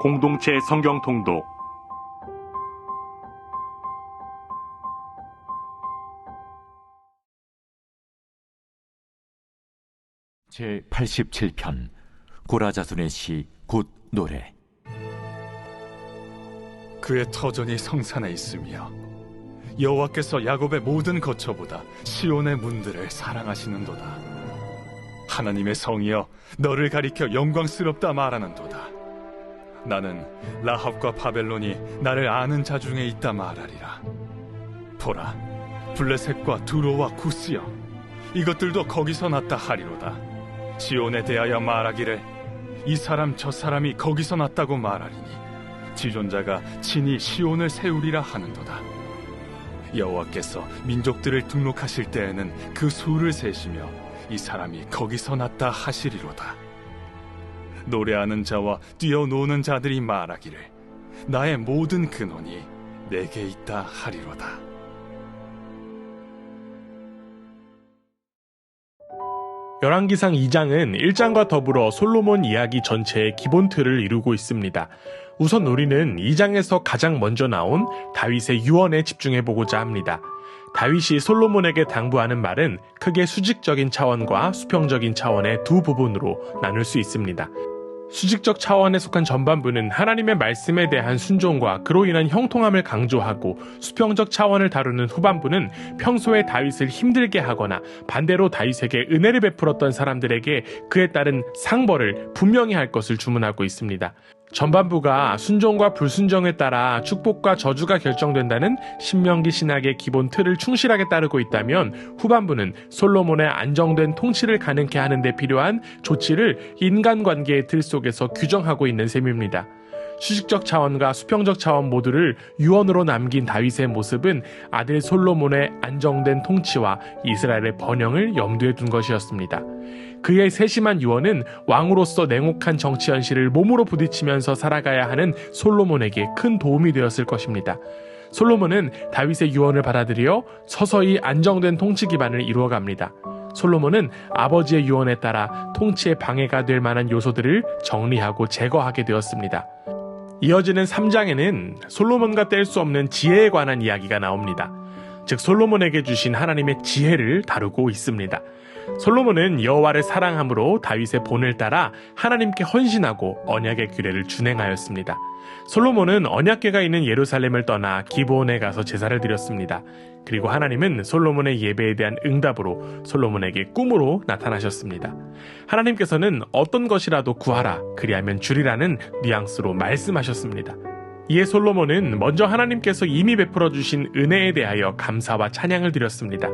공동체 성경 통독 제87편 고라자손의 시 곧 노래. 그의 터전이 성산에 있으며 여호와께서 야곱의 모든 거처보다 시온의 문들을 사랑하시는도다. 하나님의 성이여, 너를 가리켜 영광스럽다 말하는도다. 나는 라합과 바벨론이 나를 아는 자 중에 있다 말하리라. 보라, 블레셋과 두로와 구스여, 이것들도 거기서 났다 하리로다. 시온에 대하여 말하기를 이 사람 저 사람이 거기서 났다고 말하리니 지존자가 친히 시온을 세우리라 하는도다. 여호와께서 민족들을 등록하실 때에는 그 수를 세시며 이 사람이 거기서 났다 하시리로다. 노래하는 자와 뛰어노는 자들이 말하기를 나의 모든 근원이 내게 있다 하리로다. 열왕기상 2장은 1장과 더불어 솔로몬 이야기 전체의 기본 틀을 이루고 있습니다. 우선 우리는 2장에서 가장 먼저 나온 다윗의 유언에 집중해보고자 합니다. 다윗이 솔로몬에게 당부하는 말은 크게 수직적인 차원과 수평적인 차원의 두 부분으로 나눌 수 있습니다. 수직적 차원에 속한 전반부는 하나님의 말씀에 대한 순종과 그로 인한 형통함을 강조하고, 수평적 차원을 다루는 후반부는 평소에 다윗을 힘들게 하거나 반대로 다윗에게 은혜를 베풀었던 사람들에게 그에 따른 상벌을 분명히 할 것을 주문하고 있습니다. 전반부가 순종과 불순종에 따라 축복과 저주가 결정된다는 신명기 신학의 기본 틀을 충실하게 따르고 있다면, 후반부는 솔로몬의 안정된 통치를 가능케 하는 데 필요한 조치를 인간관계의 틀 속에서 규정하고 있는 셈입니다. 수직적 차원과 수평적 차원 모두를 유언으로 남긴 다윗의 모습은 아들 솔로몬의 안정된 통치와 이스라엘의 번영을 염두에 둔 것이었습니다. 그의 세심한 유언은 왕으로서 냉혹한 정치 현실을 몸으로 부딪히면서 살아가야 하는 솔로몬에게 큰 도움이 되었을 것입니다. 솔로몬은 다윗의 유언을 받아들여 서서히 안정된 통치 기반을 이루어갑니다. 솔로몬은 아버지의 유언에 따라 통치에 방해가 될 만한 요소들을 정리하고 제거하게 되었습니다. 이어지는 3장에는 솔로몬과 뗄 수 없는 지혜에 관한 이야기가 나옵니다. 즉, 솔로몬에게 주신 하나님의 지혜를 다루고 있습니다. 솔로몬은 여호와를 사랑함으로 다윗의 본을 따라 하나님께 헌신하고 언약의 규례를 준행하였습니다. 솔로몬은 언약궤가 있는 예루살렘을 떠나 기브온에 가서 제사를 드렸습니다. 그리고 하나님은 솔로몬의 예배에 대한 응답으로 솔로몬에게 꿈으로 나타나셨습니다. 하나님께서는 어떤 것이라도 구하라, 그리하면 주리라는 뉘앙스로 말씀하셨습니다. 이에 솔로몬은 먼저 하나님께서 이미 베풀어 주신 은혜에 대하여 감사와 찬양을 드렸습니다.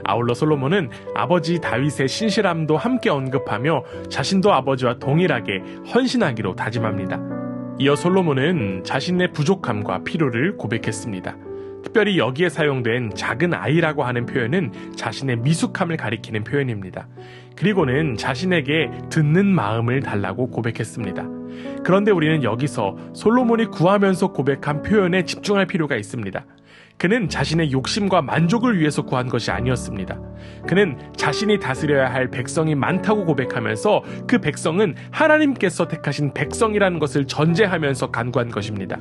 아울러 솔로몬은 아버지 다윗의 신실함도 함께 언급하며 자신도 아버지와 동일하게 헌신하기로 다짐합니다. 이어 솔로몬은 자신의 부족함과 필요를 고백했습니다. 특별히 여기에 사용된 작은 아이라고 하는 표현은 자신의 미숙함을 가리키는 표현입니다. 그리고는 자신에게 듣는 마음을 달라고 고백했습니다. 그런데 우리는 여기서 솔로몬이 구하면서 고백한 표현에 집중할 필요가 있습니다. 그는 자신의 욕심과 만족을 위해서 구한 것이 아니었습니다. 그는 자신이 다스려야 할 백성이 많다고 고백하면서 그 백성은 하나님께서 택하신 백성이라는 것을 전제하면서 간구한 것입니다.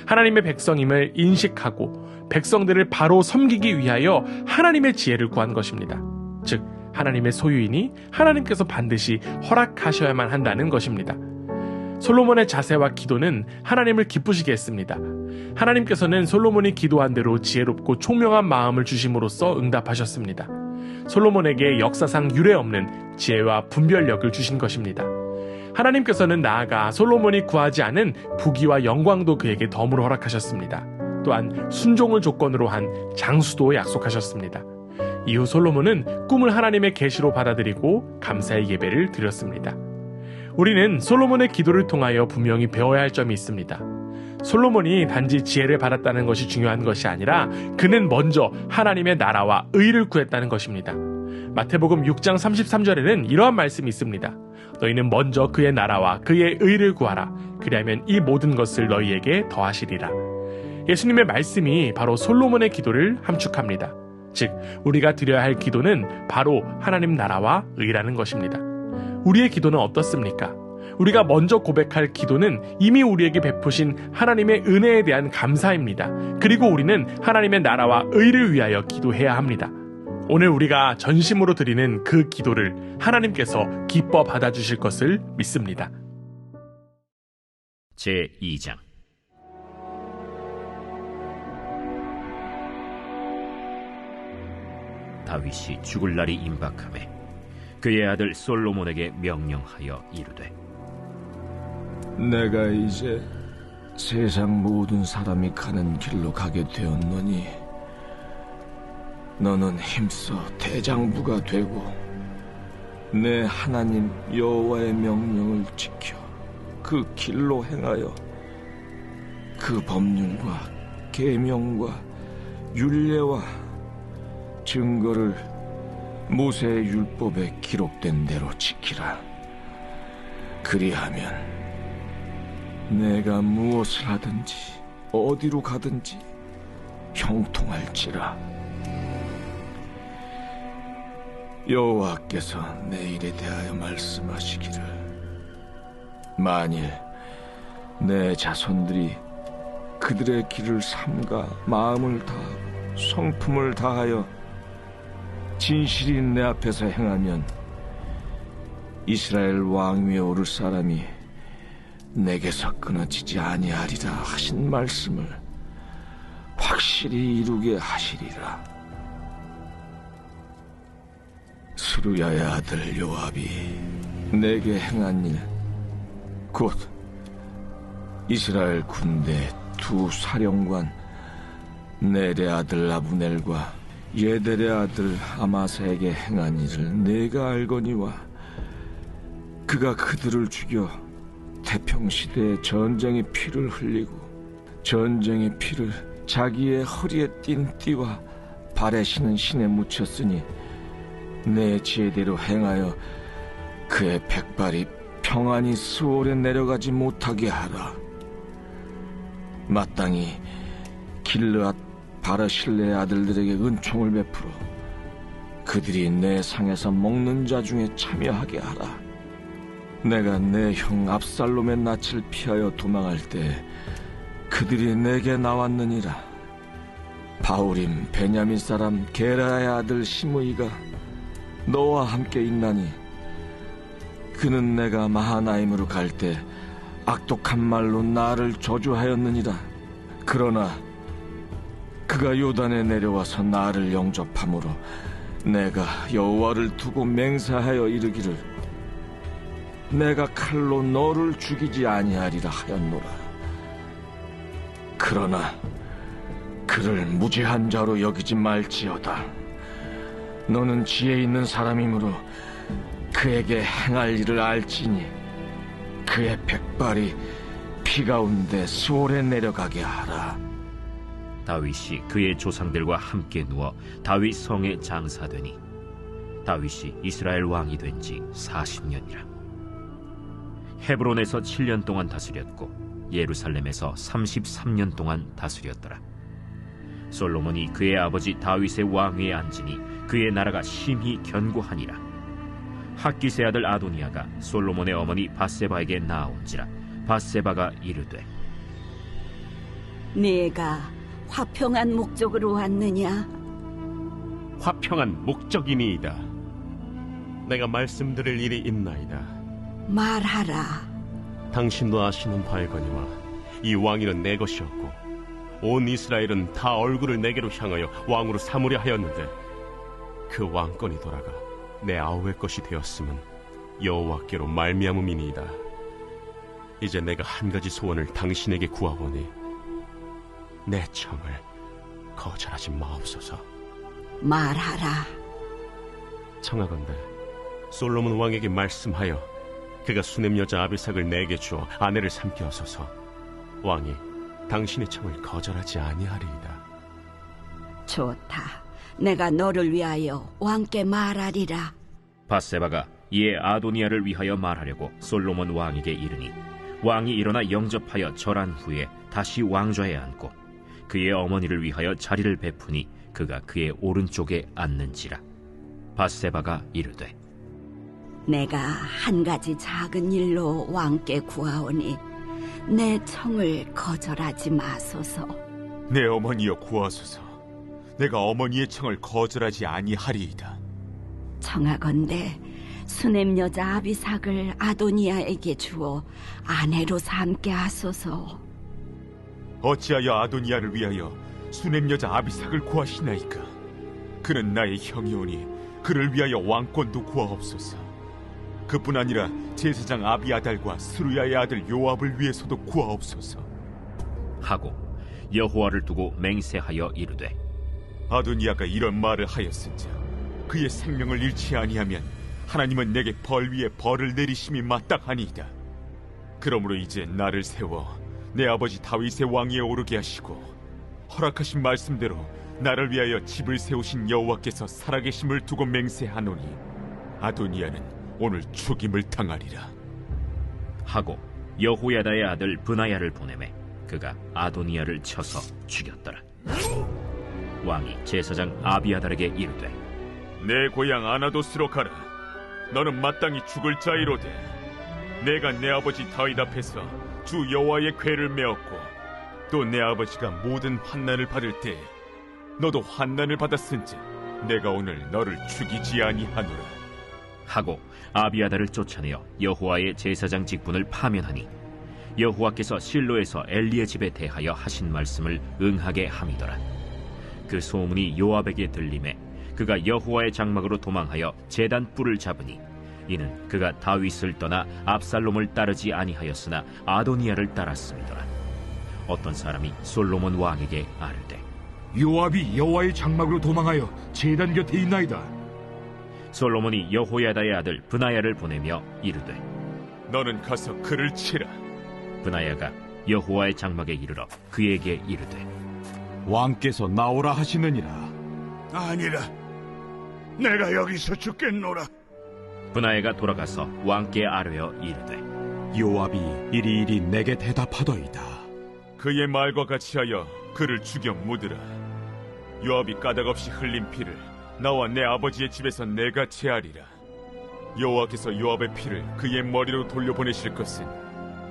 하나님의 백성임을 인식하고 백성들을 바로 섬기기 위하여 하나님의 지혜를 구한 것입니다. 즉, 하나님의 소유이니 하나님께서 반드시 허락하셔야만 한다는 것입니다. 솔로몬의 자세와 기도는 하나님을 기쁘시게 했습니다. 하나님께서는 솔로몬이 기도한 대로 지혜롭고 총명한 마음을 주심으로써 응답하셨습니다. 솔로몬에게 역사상 유례없는 지혜와 분별력을 주신 것입니다. 하나님께서는 나아가 솔로몬이 구하지 않은 부귀와 영광도 그에게 덤으로 허락하셨습니다. 또한 순종을 조건으로 한 장수도 약속하셨습니다. 이후 솔로몬은 꿈을 하나님의 계시로 받아들이고 감사의 예배를 드렸습니다. 우리는 솔로몬의 기도를 통하여 분명히 배워야 할 점이 있습니다. 솔로몬이 단지 지혜를 받았다는 것이 중요한 것이 아니라 그는 먼저 하나님의 나라와 의를 구했다는 것입니다. 마태복음 6장 33절에는 이러한 말씀이 있습니다. 너희는 먼저 그의 나라와 그의 의를 구하라. 그리하면 이 모든 것을 너희에게 더하시리라. 예수님의 말씀이 바로 솔로몬의 기도를 함축합니다. 즉, 우리가 드려야 할 기도는 바로 하나님 나라와 의라는 것입니다. 우리의 기도는 어떻습니까? 우리가 먼저 고백할 기도는 이미 우리에게 베푸신 하나님의 은혜에 대한 감사입니다. 그리고 우리는 하나님의 나라와 의를 위하여 기도해야 합니다. 오늘 우리가 전심으로 드리는 그 기도를 하나님께서 기뻐 받아주실 것을 믿습니다. 제2장. 다윗이 죽을 날이 임박하매 그의 아들 솔로몬에게 명령하여 이르되, 내가 이제 세상 모든 사람이 가는 길로 가게 되었노니 너는 힘써 대장부가 되고 내 하나님 여호와의 명령을 지켜 그 길로 행하여 그 법률과 계명과 율례와 증거를 모세의 율법에 기록된 대로 지키라. 그리하면 내가 무엇을 하든지 어디로 가든지 형통할지라. 여호와께서 내 일에 대하여 말씀하시기를, 만일 내 자손들이 그들의 길을 삼가 마음을 다하고 성품을 다하여 진실이 내 앞에서 행하면 이스라엘 왕 위에 오를 사람이 내게서 끊어지지 아니하리라 하신 말씀을 확실히 이루게 하시리라. 스루야의 아들 요압이 내게 행한 일, 곧 이스라엘 군대 두 사령관 넬의 아들 아브넬과 예델의 아들 아마사에게 행한 일을 내가 알거니와, 그가 그들을 죽여 태평시대에 전쟁의 피를 흘리고 전쟁의 피를 자기의 허리에 띤 띠와 발에 신은 신에 묻혔으니 내 지혜대로 행하여 그의 백발이 평안히 스올에 내려가지 못하게 하라. 마땅히 길르앗 바르실레의 아들들에게 은총을 베풀어 그들이 내 상에서 먹는 자 중에 참여하게 하라. 내가 내 형 압살롬의 낯을 피하여 도망할 때 그들이 내게 나왔느니라. 바울임 베냐민 사람 게라의 아들 시므이가 너와 함께 있나니, 그는 내가 마하나임으로 갈 때 악독한 말로 나를 저주하였느니라. 그러나 그가 요단에 내려와서 나를 영접함으로 내가 여호와를 두고 맹세하여 이르기를, 내가 칼로 너를 죽이지 아니하리라 하였노라. 그러나 그를 무죄한 자로 여기지 말지어다. 너는 지혜 있는 사람이므로 그에게 행할 일을 알지니 그의 백발이 피 가운데 수월에 내려가게 하라. 다윗이 그의 조상들과 함께 누워 다윗 성에 장사되니 다윗이 이스라엘 왕이 된 지 40년이라. 헤브론에서 7년 동안 다스렸고 예루살렘에서 33년 동안 다스렸더라. 솔로몬이 그의 아버지 다윗의 왕위에 앉으니 그의 나라가 심히 견고하니라. 핫기스의 아들 아도니아가 솔로몬의 어머니 밧세바에게 나아온지라. 밧세바가 이르되, 네가 화평한 목적으로 왔느냐? 화평한 목적이니이다. 내가 말씀드릴 일이 있나이다. 말하라. 당신도 아시는 바이거니와 이 왕위는 내 것이었고 온 이스라엘은 다 얼굴을 내게로 향하여 왕으로 삼으려 하였는데, 그 왕권이 돌아가 내 아우의 것이 되었음은 여호와께로 말미암음이니이다. 이제 내가 한 가지 소원을 당신에게 구하오니 내 청을 거절하지 마옵소서. 말하라. 청하건대 솔로몬 왕에게 말씀하여 그가 수냄 여자 아비삭을 내게 주어 아내를 삼게 하소서. 왕이 당신의 청을 거절하지 아니하리이다. 좋다. 내가 너를 위하여 왕께 말하리라. 밧세바가 이에 아도니아를 위하여 말하려고 솔로몬 왕에게 이르니, 왕이 일어나 영접하여 절한 후에 다시 왕좌에 앉고 그의 어머니를 위하여 자리를 베푸니 그가 그의 오른쪽에 앉는지라. 밧세바가 이르되, 내가 한 가지 작은 일로 왕께 구하오니 내 청을 거절하지 마소서. 내 어머니여 구하소서. 내가 어머니의 청을 거절하지 아니하리이다. 청하건대 수넴 여자 아비삭을 아도니아에게 주어 아내로 삼게 하소서. 어찌하여 아도니아를 위하여 수넴 여자 아비삭을 구하시나이까? 그는 나의 형이오니 그를 위하여 왕권도 구하옵소서. 그뿐 아니라 제사장 아비아달과 스루야의 아들 요압을 위해서도 구하옵소서. 하고 여호와를 두고 맹세하여 이르되 아도니아가 이런 말을 하였은즉 그의 생명을 잃지 아니하면 하나님은 내게 벌 위에 벌을 내리심이 마땅하니이다. 그러므로 이제 나를 세워 내 아버지 다윗의 왕위에 오르게 하시고 허락하신 말씀대로 나를 위하여 집을 세우신 여호와께서 살아계심을 두고 맹세하노니 아도니아는 오늘 죽임을 당하리라. 하고 여호야다의 아들 브나야를 보내매 그가 아도니아를 쳐서 죽였더라. 왕이 제사장 아비아달에게 이르되 내 고향 아나도스로 가라. 너는 마땅히 죽을 자이로되 내가 내 아버지 다윗 앞에서 주 여호와의 궤를 메었고 또 내 아버지가 모든 환난을 받을 때 너도 환난을 받았은즉 내가 오늘 너를 죽이지 아니하노라. 하고 아비아달을 쫓아내어 여호와의 제사장 직분을 파면하니 여호와께서 실로에서 엘리의 집에 대하여 하신 말씀을 응하게 함이더라. 그 소문이 요압에게 들림에 그가 여호와의 장막으로 도망하여 제단 뿔을 잡으니 이는 그가 다윗을 떠나 압살롬을 따르지 아니하였으나 아도니아를 따랐음이더라. 어떤 사람이 솔로몬 왕에게 아뢰되 요압이 여호와의 장막으로 도망하여 제단 곁에 있나이다. 솔로몬이 여호야다의 아들 브나야를 보내며 이르되 너는 가서 그를 치라. 브나야가 여호와의 장막에 이르러 그에게 이르되 왕께서 나오라 하시느니라. 아니라 내가 여기서 죽겠노라. 브나야가 돌아가서 왕께 아뢰어 이르되 요압이 이리이리 내게 대답하더이다. 그의 말과 같이 하여 그를 죽여 묻으라. 요압이 까닭없이 흘린 피를 나와 내 아버지의 집에서 내가 제하리라. 여호와께서 요압의 피를 그의 머리로 돌려보내실 것은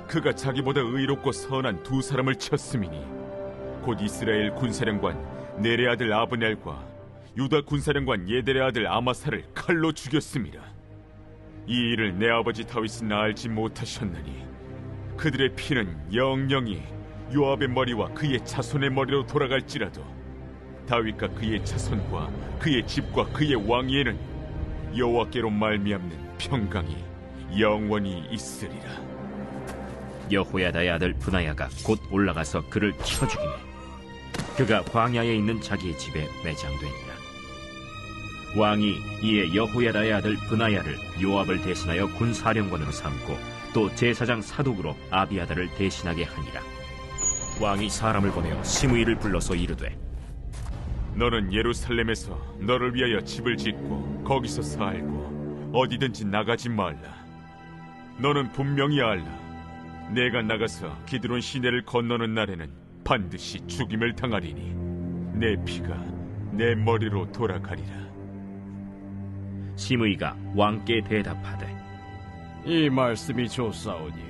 그가 자기보다 의롭고 선한 두 사람을 쳤음이니 곧 이스라엘 군사령관 넬의 아들 아브넬과 유다 군사령관 예델의 아들 아마사를 칼로 죽였음이라. 이 일을 내 아버지 다윗은 알지 못하셨느니 그들의 피는 영영이 요압의 머리와 그의 자손의 머리로 돌아갈지라도 다윗과 그의 자손과 그의 집과 그의 왕위에는 여호와께로 말미암는 평강이 영원히 있으리라. 여호야다의 아들 브나야가 곧 올라가서 그를 쳐 죽이매 그가 광야에 있는 자기의 집에 매장되니라. 왕이 이에 여호야다의 아들 브나야를 요압을 대신하여 군사령관으로 삼고 또 제사장 사독으로 아비아달을 대신하게 하니라. 왕이 사람을 보내어 시므이를 불러서 이르되 너는 예루살렘에서 너를 위하여 집을 짓고 거기서 살고 어디든지 나가지 말라. 너는 분명히 알라. 내가 나가서 기드론 시내를 건너는 날에는 반드시 죽임을 당하리니 내 피가 내 머리로 돌아가리라. 시므이가 왕께 대답하되 이 말씀이 좋사오니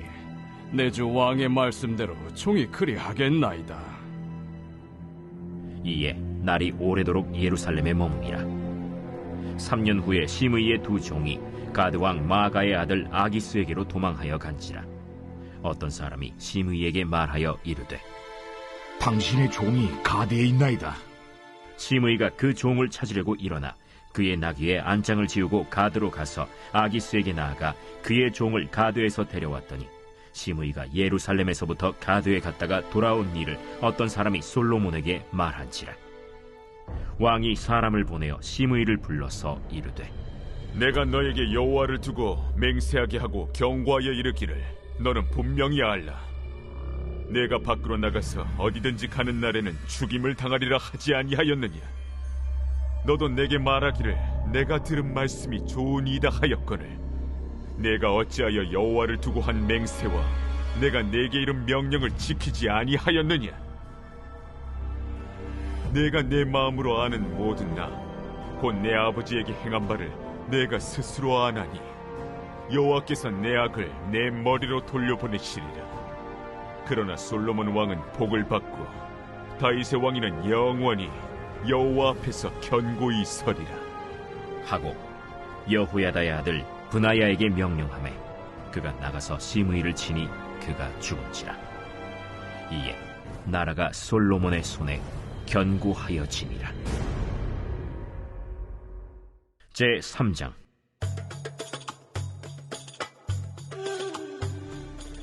내 주 왕의 말씀대로 종이 그리하겠나이다. 이에 날이 오래도록 예루살렘에 머무니라. 3년 후에 시므이의 두 종이 가드왕 마가의 아들 아기스에게로 도망하여 간지라. 어떤 사람이 시므이에게 말하여 이르되 당신의 종이 가드에 있나이다. 시므이가 그 종을 찾으려고 일어나 그의 나귀에 안장을 지우고 가드로 가서 아기스에게 나아가 그의 종을 가드에서 데려왔더니 시므이가 예루살렘에서부터 가드에 갔다가 돌아온 일을 어떤 사람이 솔로몬에게 말한지라. 왕이 사람을 보내어 시므이를 불러서 이르되 내가 너에게 여호와를 두고 맹세하게 하고 경고하여 이르기를 너는 분명히 알라. 내가 밖으로 나가서 어디든지 가는 날에는 죽임을 당하리라 하지 아니하였느냐. 너도 내게 말하기를 내가 들은 말씀이 좋으니이다 하였거늘 내가 어찌하여 여호와를 두고 한 맹세와 내가 내게 이른 명령을 지키지 아니하였느냐. 내가 내 마음으로 아는 모든 나 곧 내 아버지에게 행한 바를 내가 스스로 아나니 여호와께서 내 악을 내 머리로 돌려보내시리라. 그러나 솔로몬 왕은 복을 받고 다윗의 왕위는 영원히 여호와 앞에서 견고히 서리라. 하고 여호야다의 아들 브나야에게 명령하매 그가 나가서 시므이를 치니 그가 죽은지라. 이에 나라가 솔로몬의 손에 견고하여지니라. 제3장.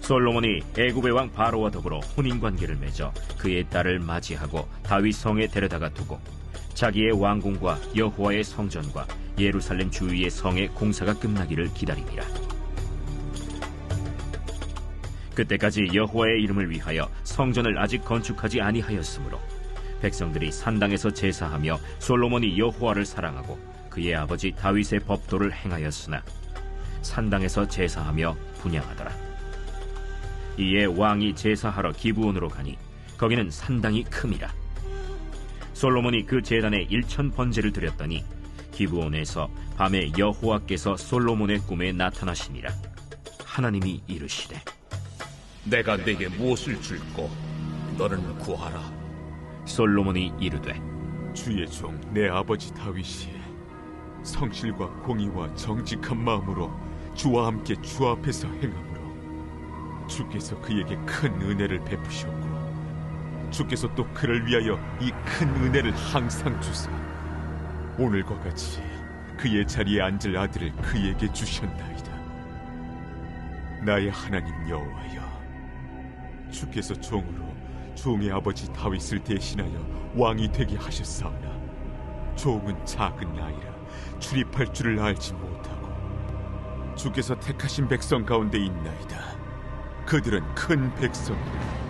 솔로몬이 애굽의 왕 바로와 더불어 혼인관계를 맺어 그의 딸을 맞이하고 다윗 성에 데려다가 두고 자기의 왕궁과 여호와의 성전과 예루살렘 주위의 성의 공사가 끝나기를 기다리니라. 그때까지 여호와의 이름을 위하여 성전을 아직 건축하지 아니하였으므로 백성들이 산당에서 제사하며 솔로몬이 여호와를 사랑하고 그의 아버지 다윗의 법도를 행하였으나 산당에서 제사하며 분향하더라. 이에 왕이 제사하러 기브온으로 가니 거기는 산당이 큼이라. 솔로몬이 그 제단에 1000번제를 드렸더니 기브온에서 밤에 여호와께서 솔로몬의 꿈에 나타나시니라. 하나님이 이르시되 내가 네게 무엇을 줄꼬 너는 구하라. 솔로몬이 이르되 주의 종 내 아버지 다윗이 성실과 공의와 정직한 마음으로 주와 함께 주 앞에서 행함으로 주께서 그에게 큰 은혜를 베푸셨고 주께서 또 그를 위하여 이 큰 은혜를 항상 주사 오늘과 같이 그의 자리에 앉을 아들을 그에게 주셨나이다. 나의 하나님 여호와여, 주께서 종으로 종의 아버지 다윗을 대신하여 왕이 되게 하셨사오나 종은 작은 나이라 출입할 줄을 알지 못하고 주께서 택하신 백성 가운데 있나이다. 그들은 큰 백성이라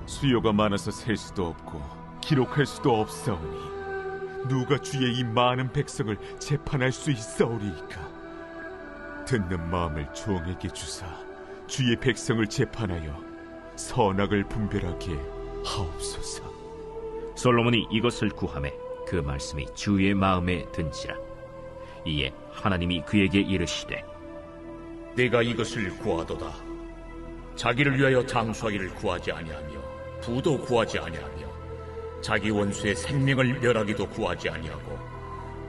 수요가 많아서 셀 수도 없고 기록할 수도 없사오니 누가 주의 이 많은 백성을 재판할 수 있사오리이까. 듣는 마음을 종에게 주사 주의 백성을 재판하여 선악을 분별하게 하옵소서. 솔로몬이 이것을 구하매 그 말씀이 주의 마음에 든지라. 이에 하나님이 그에게 이르시되 네가 이것을 구하도다. 자기를 위하여 장수하기를 구하지 아니하며 부도 구하지 아니하며 자기 원수의 생명을 멸하기도 구하지 아니하고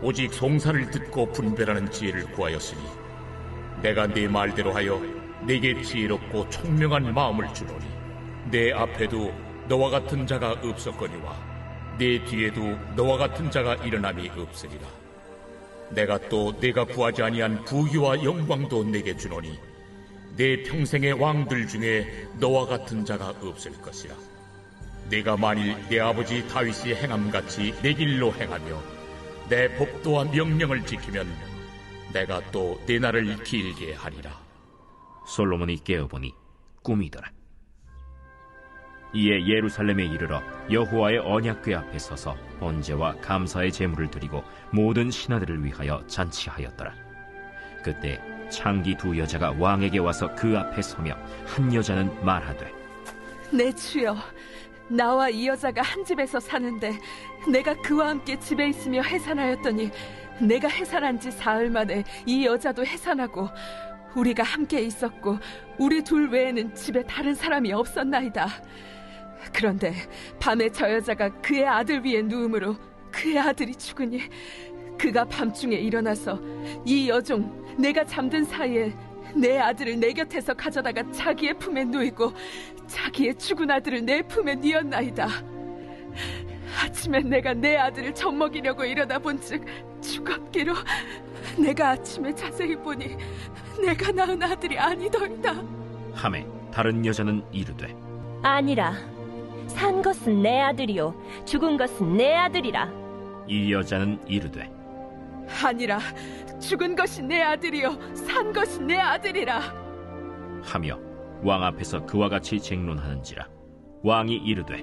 오직 송사를 듣고 분별하는 지혜를 구하였으니 내가 네 말대로 하여 네게 지혜롭고 총명한 마음을 주노니 내 앞에도 너와 같은 자가 없었거니와 내 뒤에도 너와 같은 자가 일어남이 없으리라. 내가 또 네가 구하지 아니한 부귀와 영광도 내게 주노니 내 평생의 왕들 중에 너와 같은 자가 없을 것이라. 네가 만일 내 아버지 다윗이 행함같이 내 길로 행하며 내 법도와 명령을 지키면 내가 또 내 날을 길게 하리라. 솔로몬이 깨어보니 꿈이더라. 이에 예루살렘에 이르러 여호와의 언약궤 앞에 서서 번제와 감사의 제물을 드리고 모든 신하들을 위하여 잔치하였더라. 그때 창기 2 여자가 왕에게 와서 그 앞에 서며 한 여자는 말하되 내 주여, 나와 이 여자가 한 집에서 사는데 내가 그와 함께 집에 있으며 해산하였더니 내가 해산한 지 사흘 만에 이 여자도 해산하고 우리가 함께 있었고 우리 둘 외에는 집에 다른 사람이 없었나이다. 그런데 밤에 저 여자가 그의 아들 위에 누움으로 그의 아들이 죽으니 그가 밤중에 일어나서 이 여종 내가 잠든 사이에 내 아들을 내 곁에서 가져다가 자기의 품에 누이고 자기의 죽은 아들을 내 품에 뉘었나이다. 아침에 내가 내 아들을 젖먹이려고 일어나 본즉 죽었기로 내가 아침에 자세히 보니 내가 낳은 아들이 아니더이다. 하매 다른 여자는 이르되 아니라 산 것은 내 아들이요 죽은 것은 내 아들이라. 이 여자는 이르되 아니라 죽은 것이 내 아들이요 산 것이 내 아들이라 하며 왕 앞에서 그와 같이 쟁론하는지라. 왕이 이르되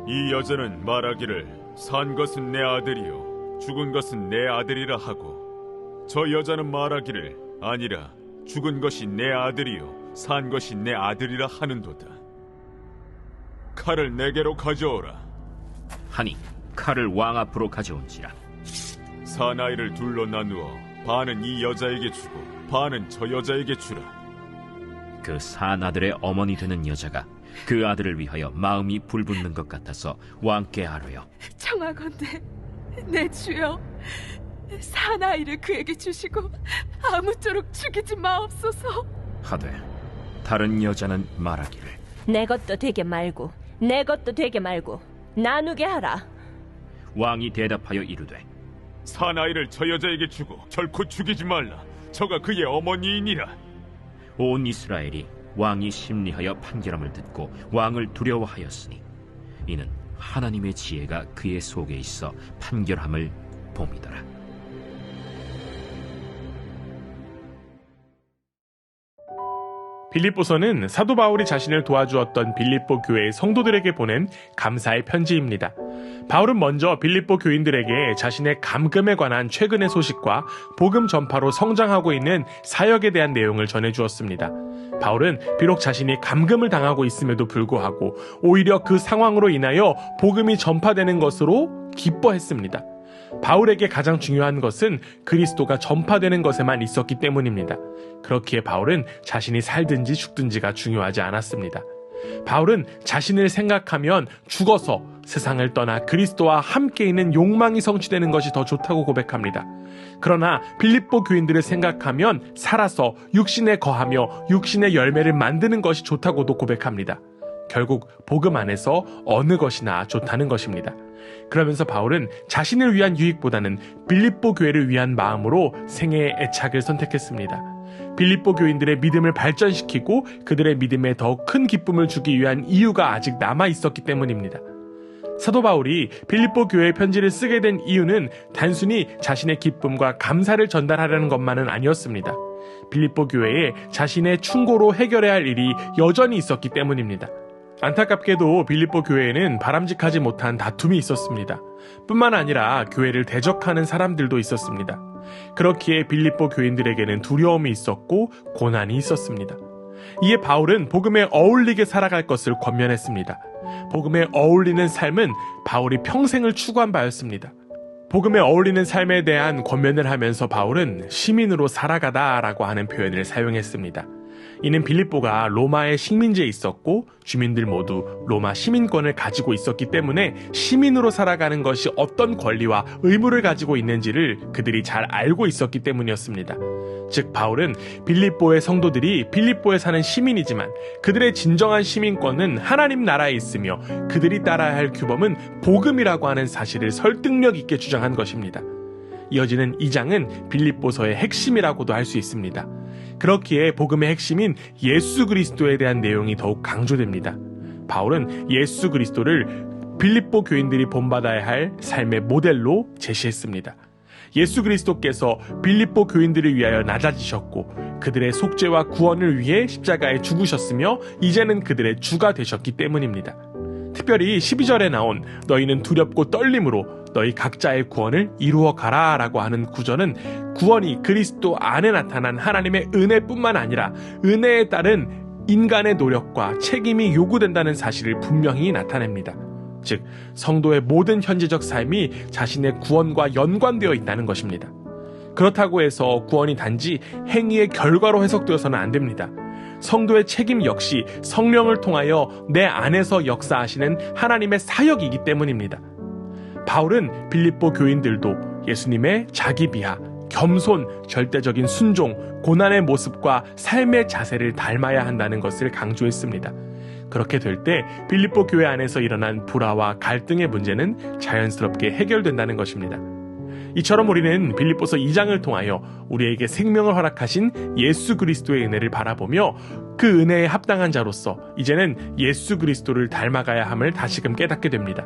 이 여자는 말하기를 산 것은 내 아들이요 죽은 것은 내 아들이라 하고 저 여자는 말하기를 아니라 죽은 것이 내 아들이요 산 것이 내 아들이라 하는도다. 칼을 내게로 가져오라 하니 칼을 왕 앞으로 가져온지라. 사나이를 둘로 나누어 반은 이 여자에게 주고 반은 저 여자에게 주라. 그 산 아들의 어머니 되는 여자가 그 아들을 위하여 마음이 불붙는 것 같아서 왕께 아뢰어 청하건대 내 주여 사나이를 그에게 주시고 아무쪼록 죽이지 마옵소서 하되 다른 여자는 말하기를 내 것도 되게 말고 내 것도 되게 말고 나누게 하라. 왕이 대답하여 이르되 사나이를 저 여자에게 주고 결코 죽이지 말라. 저가 그의 어머니이니라. 온 이스라엘이 왕이 심리하여 판결함을 듣고 왕을 두려워하였으니 이는 하나님의 지혜가 그의 속에 있어 판결함을 봄이더라. 빌립보서는 사도 바울이 자신을 도와주었던 빌립보 교회의 성도들에게 보낸 감사의 편지입니다. 바울은 먼저 빌립보 교인들에게 자신의 감금에 관한 최근의 소식과 복음 전파로 성장하고 있는 사역에 대한 내용을 전해주었습니다. 바울은 비록 자신이 감금을 당하고 있음에도 불구하고 오히려 그 상황으로 인하여 복음이 전파되는 것으로 기뻐했습니다. 바울에게 가장 중요한 것은 그리스도가 전파되는 것에만 있었기 때문입니다. 그렇기에 바울은 자신이 살든지 죽든지가 중요하지 않았습니다. 바울은 자신을 생각하면 죽어서 세상을 떠나 그리스도와 함께 있는 욕망이 성취되는 것이 더 좋다고 고백합니다. 그러나 빌립보 교인들을 생각하면 살아서 육신에 거하며 육신의 열매를 만드는 것이 좋다고도 고백합니다. 결국 복음 안에서 어느 것이나 좋다는 것입니다. 그러면서 바울은 자신을 위한 유익보다는 빌립보 교회를 위한 마음으로 생애의 애착을 선택했습니다. 빌립보 교인들의 믿음을 발전시키고 그들의 믿음에 더 큰 기쁨을 주기 위한 이유가 아직 남아 있었기 때문입니다. 사도 바울이 빌립보 교회에 편지를 쓰게 된 이유는 단순히 자신의 기쁨과 감사를 전달하려는 것만은 아니었습니다. 빌립보 교회에 자신의 충고로 해결해야 할 일이 여전히 있었기 때문입니다. 안타깝게도 빌립보 교회에는 바람직하지 못한 다툼이 있었습니다. 뿐만 아니라 교회를 대적하는 사람들도 있었습니다. 그렇기에 빌립보 교인들에게는 두려움이 있었고 고난이 있었습니다. 이에 바울은 복음에 어울리게 살아갈 것을 권면했습니다. 복음에 어울리는 삶은 바울이 평생을 추구한 바였습니다. 복음에 어울리는 삶에 대한 권면을 하면서 바울은 시민으로 살아가다라고 하는 표현을 사용했습니다. 이는 빌립보가 로마의 식민지에 있었고 주민들 모두 로마 시민권을 가지고 있었기 때문에 시민으로 살아가는 것이 어떤 권리와 의무를 가지고 있는지를 그들이 잘 알고 있었기 때문이었습니다. 즉 바울은 빌립보의 성도들이 빌립보에 사는 시민이지만 그들의 진정한 시민권은 하나님 나라에 있으며 그들이 따라야 할 규범은 복음이라고 하는 사실을 설득력 있게 주장한 것입니다. 이어지는 2장은 빌립보서의 핵심이라고도 할 수 있습니다. 그렇기에 복음의 핵심인 예수 그리스도에 대한 내용이 더욱 강조됩니다. 바울은 예수 그리스도를 빌립보 교인들이 본받아야 할 삶의 모델로 제시했습니다. 예수 그리스도께서 빌립보 교인들을 위하여 낮아지셨고 그들의 속죄와 구원을 위해 십자가에 죽으셨으며 이제는 그들의 주가 되셨기 때문입니다. 특별히 12절에 나온 너희는 두렵고 떨림으로 너희 각자의 구원을 이루어 가라 라고 하는 구절은 구원이 그리스도 안에 나타난 하나님의 은혜뿐만 아니라 은혜에 따른 인간의 노력과 책임이 요구된다는 사실을 분명히 나타냅니다. 즉 성도의 모든 현재적 삶이 자신의 구원과 연관되어 있다는 것입니다. 그렇다고 해서 구원이 단지 행위의 결과로 해석되어서는 안 됩니다. 성도의 책임 역시 성령을 통하여 내 안에서 역사하시는 하나님의 사역이기 때문입니다. 바울은 빌립보 교인들도 예수님의 자기 비하, 겸손, 절대적인 순종, 고난의 모습과 삶의 자세를 닮아야 한다는 것을 강조했습니다. 그렇게 될 때 빌립보 교회 안에서 일어난 불화와 갈등의 문제는 자연스럽게 해결된다는 것입니다. 이처럼 우리는 빌립보서 2장을 통하여 우리에게 생명을 허락하신 예수 그리스도의 은혜를 바라보며 그 은혜에 합당한 자로서 이제는 예수 그리스도를 닮아가야 함을 다시금 깨닫게 됩니다.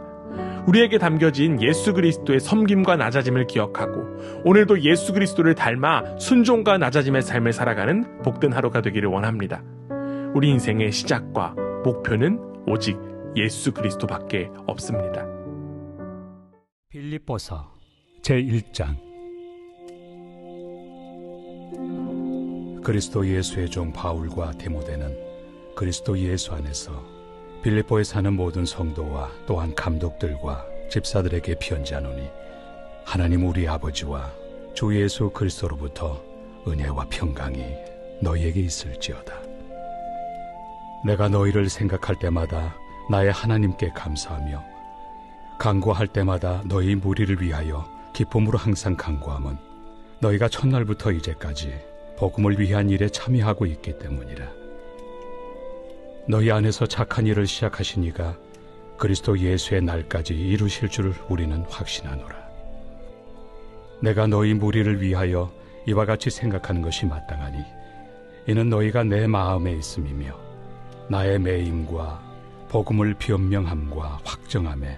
우리에게 담겨진 예수 그리스도의 섬김과 낮아짐을 기억하고 오늘도 예수 그리스도를 닮아 순종과 낮아짐의 삶을 살아가는 복된 하루가 되기를 원합니다. 우리 인생의 시작과 목표는 오직 예수 그리스도밖에 없습니다. 빌립보서 제1장 그리스도 예수의 종 바울과 디모데는 그리스도 예수 안에서 빌립보에 사는 모든 성도와 또한 감독들과 집사들에게 편지하노니 하나님 우리 아버지와 주 예수 그리스도로부터 은혜와 평강이 너희에게 있을지어다. 내가 너희를 생각할 때마다 나의 하나님께 감사하며 간구할 때마다 너희 무리를 위하여 기쁨으로 항상 간구함은 너희가 첫날부터 이제까지 복음을 위한 일에 참여하고 있기 때문이라. 너희 안에서 착한 일을 시작하신 이가 그리스도 예수의 날까지 이루실 줄 우리는 확신하노라. 내가 너희 무리를 위하여 이와 같이 생각하는 것이 마땅하니 이는 너희가 내 마음에 있음이며 나의 매임과 복음을 변명함과 확정함에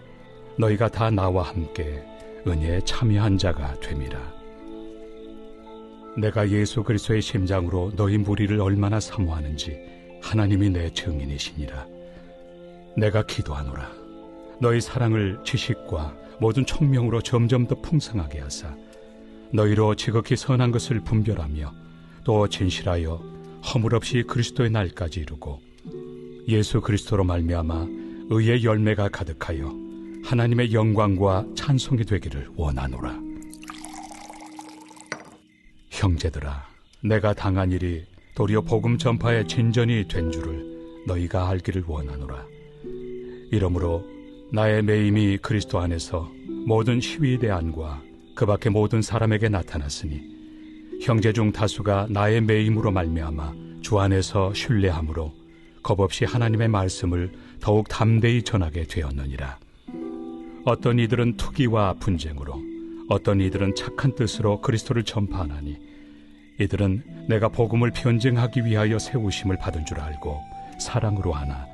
너희가 다 나와 함께 은혜에 참여한 자가 됨이라. 내가 예수 그리스도의 심장으로 너희 무리를 얼마나 사모하는지 하나님이 내 증인이시니라. 내가 기도하노라. 너희 사랑을 지식과 모든 총명으로 점점 더 풍성하게 하사 너희로 지극히 선한 것을 분별하며 또 진실하여 허물 없이 그리스도의 날까지 이루고 예수 그리스도로 말미암아 의의 열매가 가득하여 하나님의 영광과 찬송이 되기를 원하노라. 형제들아, 내가 당한 일이 도리어 복음 전파의 진전이 된 줄을 너희가 알기를 원하노라. 이러므로 나의 매임이 그리스도 안에서 모든 시위대 안과 그 밖의 모든 사람에게 나타났으니 형제 중 다수가 나의 매임으로 말미암아 주 안에서 신뢰함으로 겁없이 하나님의 말씀을 더욱 담대히 전하게 되었느니라. 어떤 이들은 투기와 분쟁으로, 어떤 이들은 착한 뜻으로 그리스도를 전파하나니 이들은 내가 복음을 변증하기 위하여 세우심을 받은 줄 알고 사랑으로 하나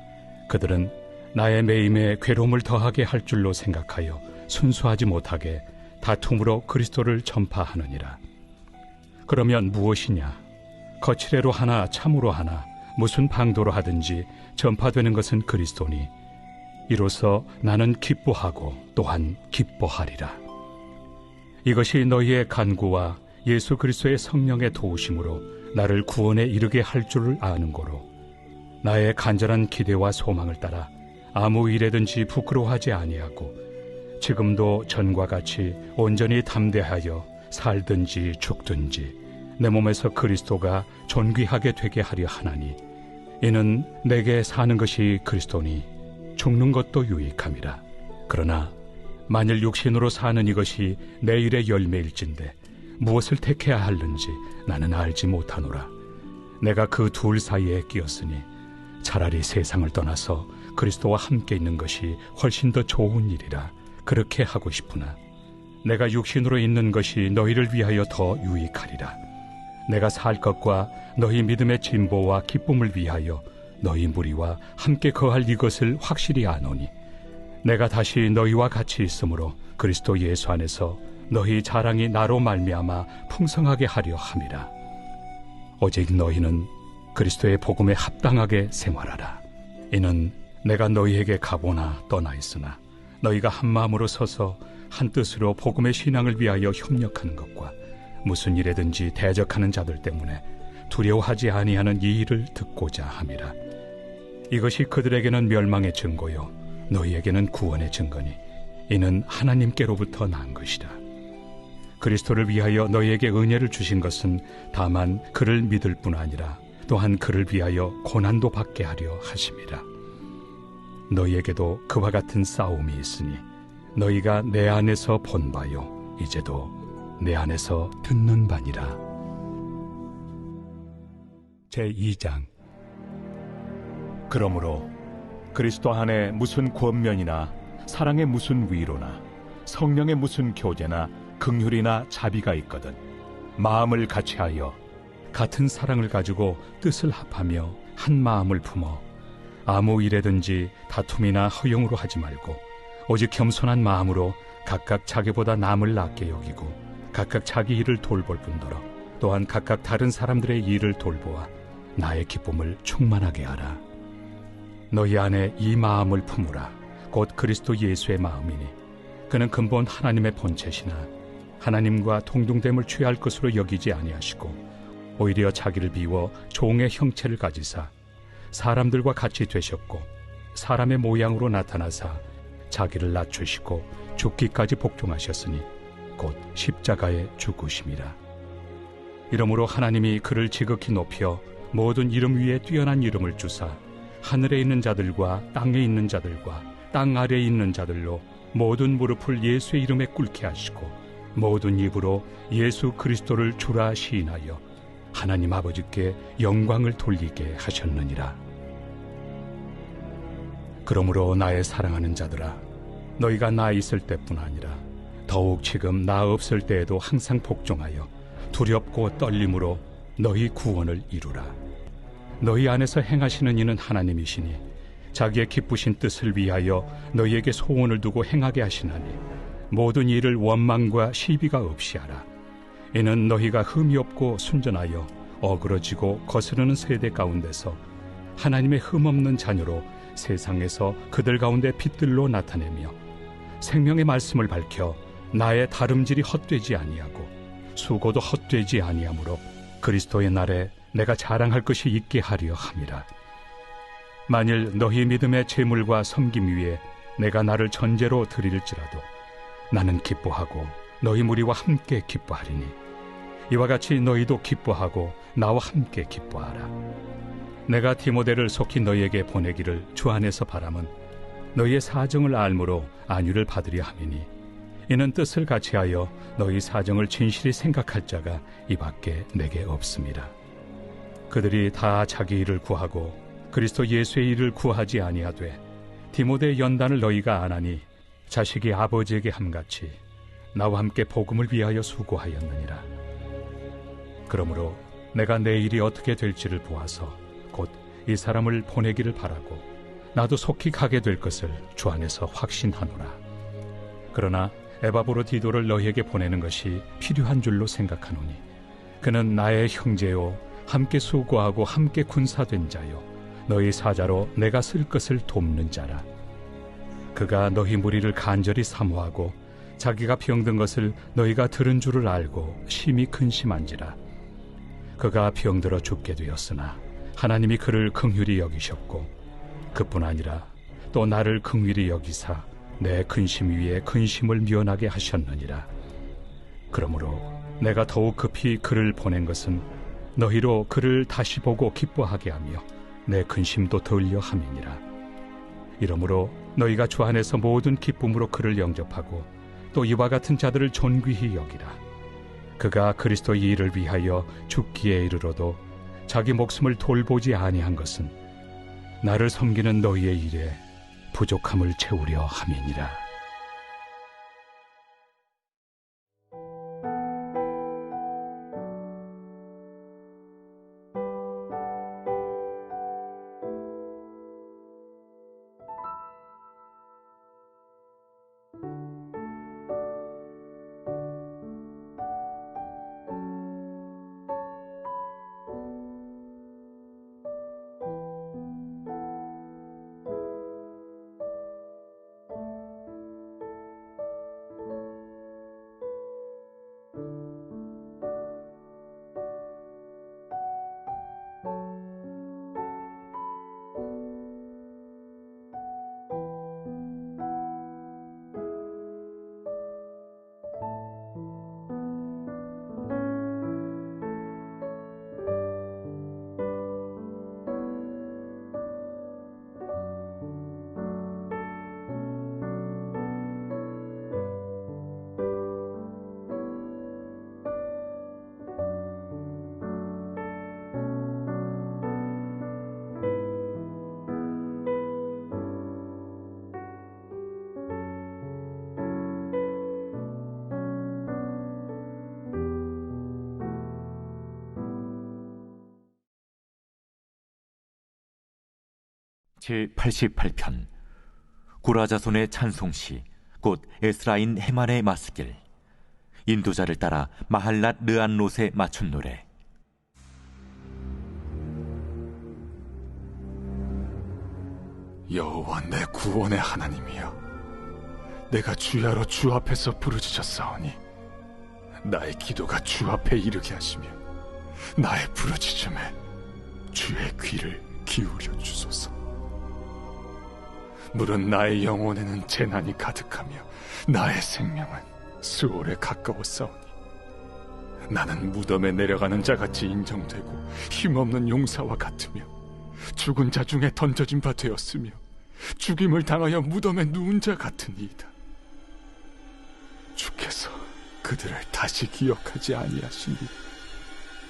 그들은 나의 매임에 괴로움을 더하게 할 줄로 생각하여 순수하지 못하게 다툼으로 그리스도를 전파하느니라. 그러면 무엇이냐? 거칠애로 하나 참으로 하나 무슨 방도로 하든지 전파되는 것은 그리스도니 이로써 나는 기뻐하고 또한 기뻐하리라. 이것이 너희의 간구와 예수 그리스도의 성령의 도우심으로 나를 구원에 이르게 할 줄을 아는 고로 나의 간절한 기대와 소망을 따라 아무 일에든지 부끄러워하지 아니하고 지금도 전과 같이 온전히 담대하여 살든지 죽든지 내 몸에서 그리스도가 존귀하게 되게 하려 하나니 이는 내게 사는 것이 그리스도니 죽는 것도 유익함이라. 그러나 만일 육신으로 사는 이것이 내 일의 열매일진데 무엇을 택해야 하는지 나는 알지 못하노라. 내가 그 둘 사이에 끼었으니 차라리 세상을 떠나서 그리스도와 함께 있는 것이 훨씬 더 좋은 일이라 그렇게 하고 싶으나 내가 육신으로 있는 것이 너희를 위하여 더 유익하리라. 내가 살 것과 너희 믿음의 진보와 기쁨을 위하여 너희 무리와 함께 거할 이것을 확실히 아노니 내가 다시 너희와 같이 있으므로 그리스도 예수 안에서 너희 자랑이 나로 말미암아 풍성하게 하려 함이라. 오직 너희는 그리스도의 복음에 합당하게 생활하라. 이는 내가 너희에게 가보나 떠나 있으나 너희가 한 마음으로 서서 한 뜻으로 복음의 신앙을 위하여 협력하는 것과 무슨 일에든지 대적하는 자들 때문에 두려워하지 아니하는 이 일을 듣고자 함이라. 이것이 그들에게는 멸망의 증거요 너희에게는 구원의 증거니 이는 하나님께로부터 난 것이라. 그리스도를 위하여 너희에게 은혜를 주신 것은 다만 그를 믿을 뿐 아니라 또한 그를 위하여 고난도 받게 하려 하심이라. 너희에게도 그와 같은 싸움이 있으니 너희가 내 안에서 본 바요 이제도 내 안에서 듣는 바니라. 제2장. 그러므로 그리스도 안에 무슨 권면이나 사랑의 무슨 위로나 성령의 무슨 교제나 긍휼이나 자비가 있거든 마음을 같이하여 같은 사랑을 가지고 뜻을 합하며 한 마음을 품어 아무 일에든지 다툼이나 허용으로 하지 말고 오직 겸손한 마음으로 각각 자기보다 남을 낫게 여기고 각각 자기 일을 돌볼 뿐더러 또한 각각 다른 사람들의 일을 돌보아 나의 기쁨을 충만하게 하라. 너희 안에 이 마음을 품으라. 곧 그리스도 예수의 마음이니 그는 근본 하나님의 본체시나 하나님과 동등됨을 취할 것으로 여기지 아니하시고 오히려 자기를 비워 종의 형체를 가지사 사람들과 같이 되셨고 사람의 모양으로 나타나사 자기를 낮추시고 죽기까지 복종하셨으니 곧 십자가에 죽으심이라. 이러므로 하나님이 그를 지극히 높여 모든 이름 위에 뛰어난 이름을 주사 하늘에 있는 자들과 땅에 있는 자들과 땅 아래에 있는 자들로 모든 무릎을 예수의 이름에 꿇게 하시고 모든 입으로 예수 그리스도를 주라 시인하여 하나님 아버지께 영광을 돌리게 하셨느니라. 그러므로 나의 사랑하는 자들아, 너희가 나 있을 때뿐 아니라 더욱 지금 나 없을 때에도 항상 복종하여 두렵고 떨림으로 너희 구원을 이루라. 너희 안에서 행하시는 이는 하나님이시니 자기의 기쁘신 뜻을 위하여 너희에게 소원을 두고 행하게 하시나니 모든 일을 원망과 시비가 없이 하라. 이는 너희가 흠이 없고 순전하여 어그러지고 거스르는 세대 가운데서 하나님의 흠없는 자녀로 세상에서 그들 가운데 빛들로 나타내며 생명의 말씀을 밝혀 나의 다름질이 헛되지 아니하고 수고도 헛되지 아니하므로 그리스도의 날에 내가 자랑할 것이 있게 하려 함이라. 만일 너희 믿음의 재물과 섬김 위에 내가 나를 전제로 드릴지라도 나는 기뻐하고 너희 무리와 함께 기뻐하리니 이와 같이 너희도 기뻐하고 나와 함께 기뻐하라. 내가 디모데를 속히 너희에게 보내기를 주 안에서 바람은 너희의 사정을 알므로 안위를 받으려 함이니 이는 뜻을 같이하여 너희 사정을 진실히 생각할 자가 이밖에 내게 없습니다. 그들이 다 자기 일을 구하고 그리스도 예수의 일을 구하지 아니하되 디모데의 연단을 너희가 안 하니 자식이 아버지에게 함같이 나와 함께 복음을 위하여 수고하였느니라. 그러므로 내가 내 일이 어떻게 될지를 보아서 곧 이 사람을 보내기를 바라고 나도 속히 가게 될 것을 주 안에서 확신하노라. 그러나 에바브로디도를 너희에게 보내는 것이 필요한 줄로 생각하노니 그는 나의 형제요 함께 수고하고 함께 군사된 자요 너희 사자로 내가 쓸 것을 돕는 자라. 그가 너희 무리를 간절히 사모하고 자기가 병든 것을 너희가 들은 줄을 알고 심히 근심한지라. 그가 병들어 죽게 되었으나 하나님이 그를 긍휼히 여기셨고 그뿐 아니라 또 나를 긍휼히 여기사 내 근심 위에 근심을 면하게 하셨느니라. 그러므로 내가 더욱 급히 그를 보낸 것은 너희로 그를 다시 보고 기뻐하게 하며 내 근심도 덜려 함이니라. 이러므로 너희가 주 안에서 모든 기쁨으로 그를 영접하고 또 이와 같은 자들을 존귀히 여기라. 그가 그리스도의 일을 위하여 죽기에 이르러도 자기 목숨을 돌보지 아니한 것은 나를 섬기는 너희의 일에 부족함을 채우려 함이니라. 제88편 고라자손의 찬송시 곧 에스라인 헤만의 마스길 인도자를 따라 마할랏 르안롯에 맞춘 노래. 여호와 내 구원의 하나님이여, 내가 주야로 주 앞에서 부르짖었사오니 나의 기도가 주 앞에 이르게 하시며 나의 부르짖음에 주의 귀를 기울여 주소서. 물은 나의 영혼에는 재난이 가득하며 나의 생명은 수월에 가까웠사오니 나는 무덤에 내려가는 자같이 인정되고 힘없는 용사와 같으며 죽은 자 중에 던져진 바 되었으며 죽임을 당하여 무덤에 누운 자 같으니이다. 주께서 그들을 다시 기억하지 아니하시니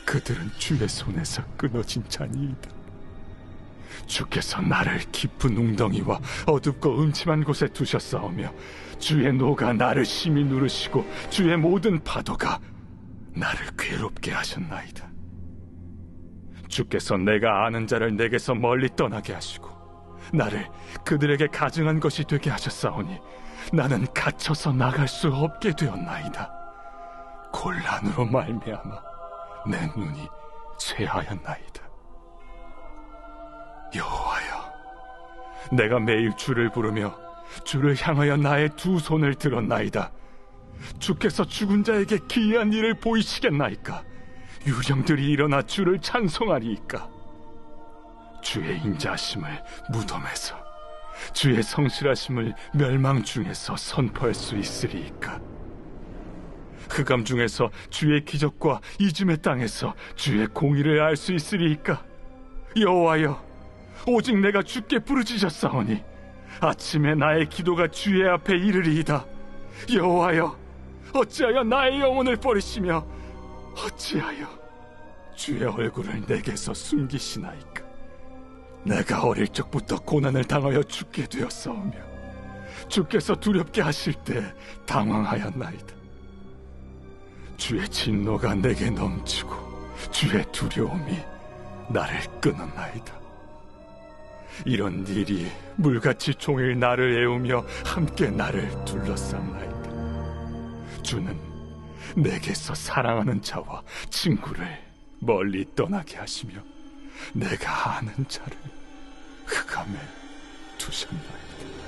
그들은 주의 손에서 끊어진 자니이다. 주께서 나를 깊은 웅덩이와 어둡고 음침한 곳에 두셨사오며 주의 노가 나를 심히 누르시고 주의 모든 파도가 나를 괴롭게 하셨나이다. 주께서 내가 아는 자를 내게서 멀리 떠나게 하시고 나를 그들에게 가증한 것이 되게 하셨사오니 나는 갇혀서 나갈 수 없게 되었나이다. 곤란으로 말미암아 내 눈이 쇠하였나이다. 여호와여, 내가 매일 주를 부르며 주를 향하여 나의 두 손을 들었나이다. 주께서 죽은 자에게 기이한 일을 보이시겠나이까? 유령들이 일어나 주를 찬송하리이까? 주의 인자하심을 무덤에서, 주의 성실하심을 멸망 중에서 선포할 수 있으리이까? 흑암 중에서 주의 기적과 이즘의 땅에서 주의 공의를 알 수 있으리이까? 여호와여, 오직 내가 주께 부르짖었사오니 아침에 나의 기도가 주의 앞에 이르리이다. 여호와여, 어찌하여 나의 영혼을 버리시며 어찌하여 주의 얼굴을 내게서 숨기시나이까? 내가 어릴 적부터 고난을 당하여 죽게 되었사오며 주께서 두렵게 하실 때 당황하였나이다. 주의 진노가 내게 넘치고 주의 두려움이 나를 끊었나이다. 이런 일이 물같이 종일 나를 애우며 함께 나를 둘러쌌나이다. 주는 내게서 사랑하는 자와 친구를 멀리 떠나게 하시며 내가 아는 자를 흑암에 두셨나이다.